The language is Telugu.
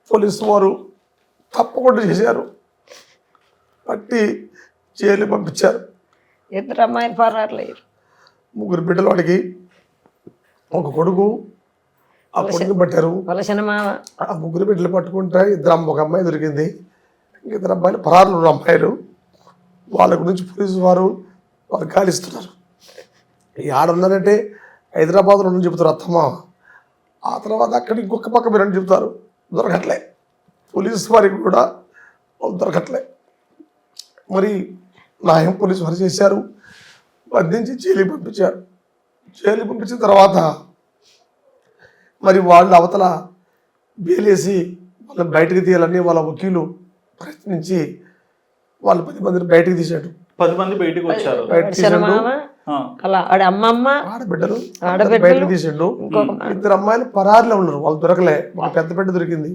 పోలీసు వారు తప్పకుండా చేశారు, పట్టి జైలు పంపించారు. 2 అమ్మాయిలు పరారులయ్యారు. 3 బిడ్డలు వాడికి, ఒక కొడుకు. ఆ కొడుకుని పట్టారు. వలసిన మామ. ఆ 3 బిడ్డలు పట్టుకుంటే ఒక అమ్మాయి దొరికింది. 2 అమ్మాయిలు పరారులు ఉన్న అమ్మాయిలు. వాళ్ళ గురించి పోలీసు వారు గాలిస్తున్నారు. ఈ ఆడున్నారంటే హైదరాబాద్లో నుంచి చెబుతారు అత్తమ్మ, ఆ తర్వాత అక్కడ ఇంకొక పక్క మీరు చెబుతారు. దొరకట్లే, పోలీసు వారికి కూడా దొరకట్లే. మరి న్యాయం పోలీసు వారు చేశారు, బంధించి జైలుకి పంపించారు. జైలు పంపించిన తర్వాత మరి వాళ్ళు అవతల బెయిలేసి వాళ్ళని బయటకు తీయాలని వాళ్ళ వకీలు ప్రయత్నించి వాళ్ళు 10 మందిని బయటకు తీశాడు. 10 మంది బయటకు వచ్చారు. అలా అమ్మమ్మ ఆడబిడ్డలు బయటకు తీసిండు. 2 అమ్మాయిలు పరారులో ఉన్నారు, వాళ్ళు దొరకలే. ఒక పెద్ద బిడ్డ దొరికింది.